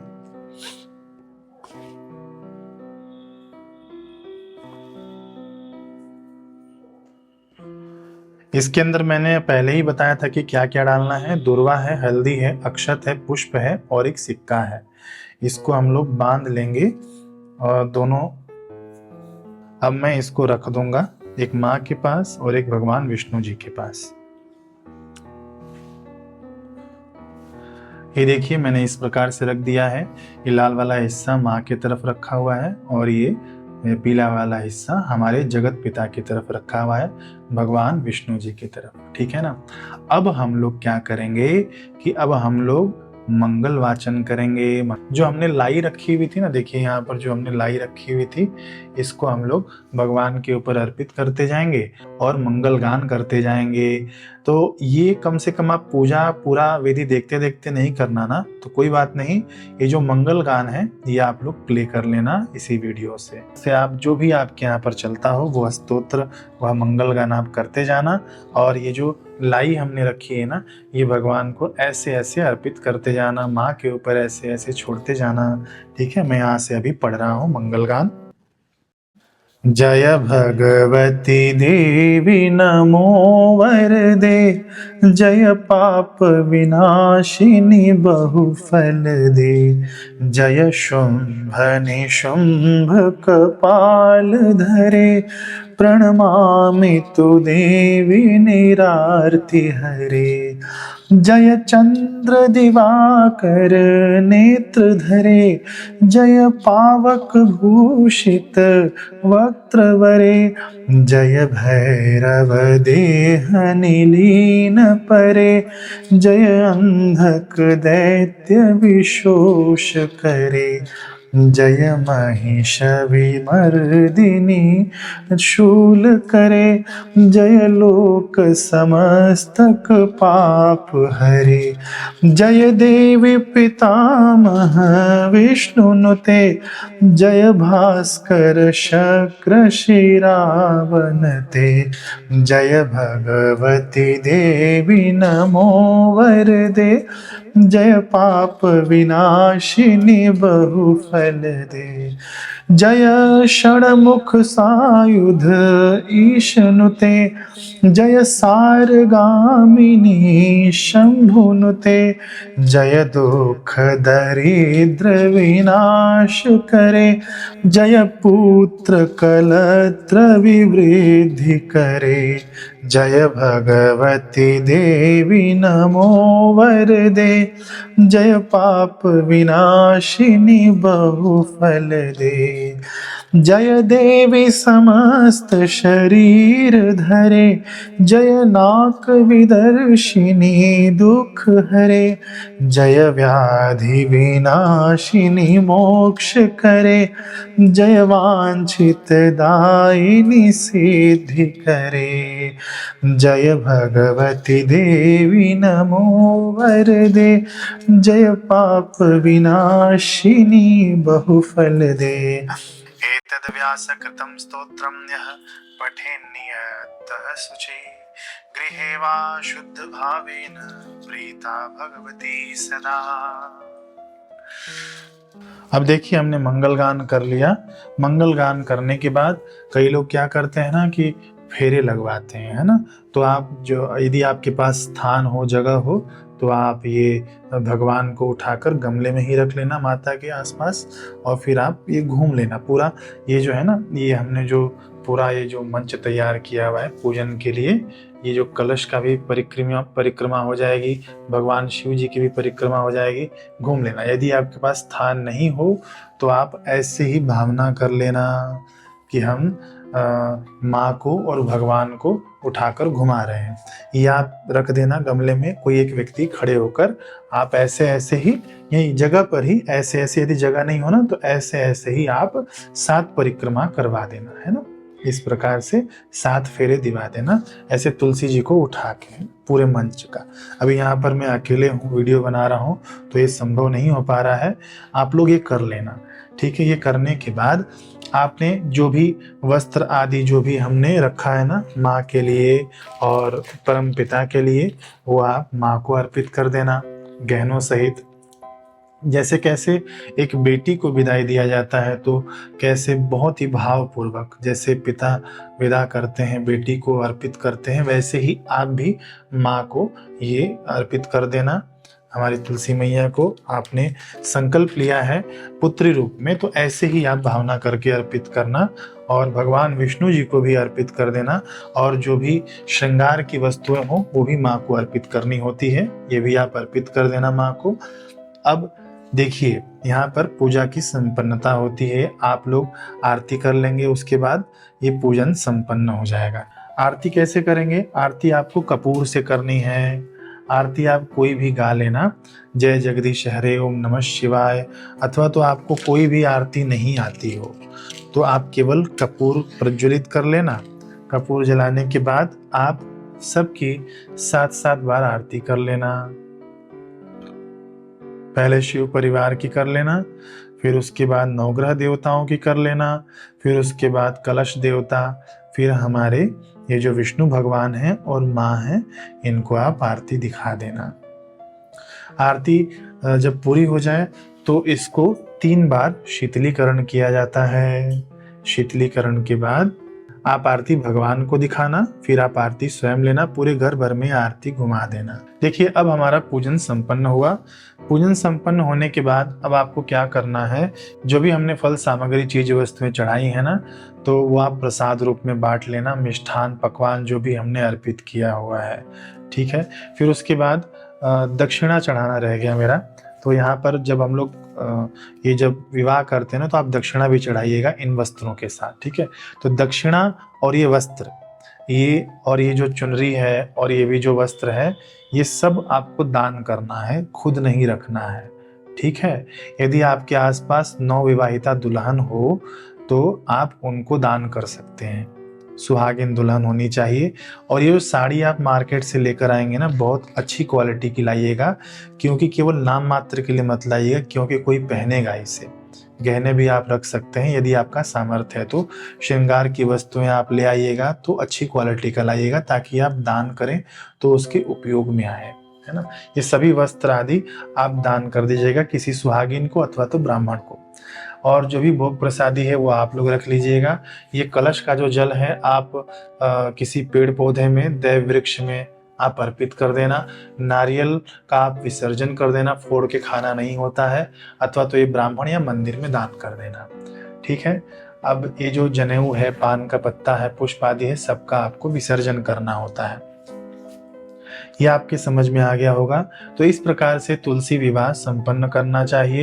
इसके अंदर मैंने पहले ही बताया था कि क्या क्या डालना है। दुर्वा है, हल्दी है, अक्षत है, पुष्प है और एक सिक्का है। इसको हम लोग बांध लेंगे और दोनों। अब मैं इसको रख दूंगा एक माँ के पास और एक भगवान विष्णु जी के पास। ये देखिए मैंने इस प्रकार से रख दिया है। ये लाल वाला हिस्सा माँ की तरफ रखा हुआ है और ये पीला वाला हिस्सा हमारे जगत पिता की तरफ रखा हुआ है, भगवान विष्णु जी की तरफ। ठीक है ना। अब हम लोग क्या करेंगे कि अब हम लोग मंगल वाचन करेंगे। जो हमने लाई रखी हुई थी ना, देखिए यहाँ पर जो हमने लाई रखी हुई थी, इसको हम लोग भगवान के ऊपर अर्पित करते जाएंगे और मंगल गान करते जाएंगे। तो ये कम से कम आप पूजा पूरा विधि देखते देखते नहीं करना ना, तो कोई बात नहीं, ये जो मंगल गान है ये आप लोग प्ले कर लेना इसी वीडियो से आप जो भी आपके यहाँ पर चलता हो वह स्तोत्र वह मंगल गान आप करते जाना। और ये जो लाई हमने रखी है ना, ये भगवान को ऐसे ऐसे अर्पित करते जाना, माँ के ऊपर ऐसे ऐसे छोड़ते जाना। ठीक है, मैं यहाँ से अभी पढ़ रहा हूँ मंगल गान। जय भगवती देवी नमो वरदे, जय पाप विनाशिनी बहुफल दे, जय शुंभ निशुंभ कपाल धरे, प्रणमामि तु देवी निरार्ति हरे। जय चंद्र दिवाकर नेत्र धरे, जय पावक भूषित वक्त्रवरे, जय भैरव देह निलीन परे, जय अंधक दैत्य विशोष करे, जय महिष विमर्दिनी शूल करे, जय लोक समस्तक पाप हरे, जय देवी पितामह विष्णुनुते, जय भास्कर शक्र शिरावनते, जय भगवती देवी नमो वरदे, जय पाप विनाशिनी बहुफल दे, जय षण्मुख सायुध ईशनुते, जय सारगामिनी शंभुनुते, जय दुख दरिद्र विनाश करे, जय पुत्र कलत्र विवृद्धि करे, जय भगवती देवी नमो वरदे, जय पाप विनाशिनी बहुफल दे, जय देवी समस्त शरीर धरे, जय नाक विदर्शिनी दुख हरे, जय व्याधि विनाशिनी मोक्ष करे, जय वांछित दायिनी सिद्धि करे, जय भगवती देवी नमो वरदे, जय पाप विनाशिनी बहुफल दे। एतद् व्यासकृतं स्तोत्रं यः पठेन्नियतः शुचि, गृहे वा शुद्ध भावेन प्रीता भगवती सदा। अब देखिए हमने मंगल गान कर लिया। मंगल गान करने के बाद कई लोग क्या करते हैं ना कि फेरे लगवाते हैं, है ना। तो आप जो यदि आपके पास स्थान हो, जगह हो, तो आप ये भगवान को उठाकर गमले में ही रख लेना माता के आसपास, और फिर आप ये घूम लेना पूरा। ये जो है ना, ये हमने जो पूरा ये जो मंच तैयार किया हुआ है पूजन के लिए, ये जो कलश का भी परिक्रमा हो जाएगी, भगवान शिव जी की भी परिक्रमा हो जाएगी, घूम लेना। यदि आपके पास स्थान नहीं हो तो आप ऐसे ही भावना कर लेना कि हम माँ को और भगवान को उठाकर घुमा रहे हैं। ये आप रख देना गमले में, कोई एक व्यक्ति खड़े होकर आप ऐसे ऐसे ही यही जगह पर ही ऐसे ऐसे, यदि जगह नहीं हो ना तो ऐसे ऐसे ही आप 7 परिक्रमा करवा देना, है ना। इस प्रकार से 7 फेरे दिवा देना, ऐसे तुलसी जी को उठा के पूरे मंच का। अभी यहाँ पर मैं अकेले हूँ, वीडियो बना रहा हूँ, तो ये संभव नहीं हो पा रहा है। आप लोग ये कर लेना, ठीक है। ये करने के बाद आपने जो भी वस्त्र आदि जो भी हमने रखा है ना माँ के लिए और परम पिता के लिए, वो आप माँ को अर्पित कर देना गहनों सहित। जैसे कैसे एक बेटी को विदाई दिया जाता है, तो कैसे बहुत ही भावपूर्वक जैसे पिता विदा करते हैं, बेटी को अर्पित करते हैं, वैसे ही आप भी माँ को ये अर्पित कर देना। हमारी तुलसी मैया को आपने संकल्प लिया है पुत्री रूप में, तो ऐसे ही आप भावना करके अर्पित करना, और भगवान विष्णु जी को भी अर्पित कर देना। और जो भी श्रृंगार की वस्तुएं हो वो भी माँ को अर्पित करनी होती है, ये भी आप अर्पित कर देना माँ को। अब देखिए यहाँ पर पूजा की संपन्नता होती है, आप लोग आरती कर लेंगे, उसके बाद ये पूजन संपन्न हो जाएगा। आरती कैसे करेंगे? आरती आपको कपूर से करनी है, आरती आप कोई भी गा लेना, जय जगदीश हरे, ओम नमः शिवाय, अथवा तो आपको कोई भी आरती नहीं आती हो तो आप केवल कपूर प्रज्वलित कर लेना। कपूर जलाने के बाद आप सबकी 7-7 बार आरती कर लेना। पहले शिव परिवार की कर लेना, फिर उसके बाद नवग्रह देवताओं की कर लेना, फिर उसके बाद कलश देवता, फिर हमारे ये जो विष्णु भगवान हैं और माँ हैं, इनको आप आरती दिखा देना। आरती जब पूरी हो जाए तो इसको 3 बार शीतलीकरण किया जाता है। शीतलीकरण के बाद आप आरती भगवान को दिखाना, फिर आप आरती स्वयं लेना, पूरे घर भर में आरती घुमा देना। देखिए अब हमारा पूजन संपन्न हुआ। पूजन संपन्न होने के बाद अब आपको क्या करना है, जो भी हमने फल सामग्री चीज वस्तुएं चढ़ाई है ना, तो वो आप प्रसाद रूप में बांट लेना, मिष्ठान पकवान जो भी हमने अर्पित किया हुआ है, ठीक है। फिर उसके बाद दक्षिणा चढ़ाना रह गया मेरा। तो यहाँ पर जब हम लोग ये जब विवाह करते हैं ना, तो आप दक्षिणा भी चढ़ाइएगा इन वस्त्रों के साथ, ठीक है। तो दक्षिणा और ये वस्त्र, ये और ये जो चुनरी है और ये भी जो वस्त्र है, ये सब आपको दान करना है, खुद नहीं रखना है, ठीक है। यदि आपके आसपास नवविवाहिता दुल्हन हो तो आप उनको दान कर सकते हैं। सुहागिन दुल्हन होनी चाहिए। और ये जो साड़ी आप मार्केट से लेकर आएंगे ना, बहुत अच्छी क्वालिटी की लाइएगा, क्योंकि केवल नाम मात्र के लिए मत लाइएगा, क्योंकि कोई पहनेगा इसे। गहने भी आप रख सकते हैं यदि आपका सामर्थ्य है तो। श्रृंगार की वस्तुएं आप ले आइएगा तो अच्छी क्वालिटी का लाइएगा, ताकि आप दान करें तो उसके उपयोग में आए, है ना। ये सभी वस्त्र आदि आप दान कर दीजिएगा किसी सुहागिन को अथवा तो ब्राह्मण को। और जो भी भोग प्रसादी है वो आप लोग रख लीजिएगा। ये कलश का जो जल है आप किसी पेड़ पौधे में, दैव वृक्ष में आप अर्पित कर देना। नारियल का आप विसर्जन कर देना, फोड़ के खाना नहीं होता है, अथवा तो ये ब्राह्मण या मंदिर में दान कर देना, ठीक है। अब ये जो जनेऊ है, पान का पत्ता है, पुष्प आदि है, सबका आपको विसर्जन करना होता है। ये आपके समझ में आ गया होगा। तो इस प्रकार से तुलसी विवाह संपन्न करना चाहिए।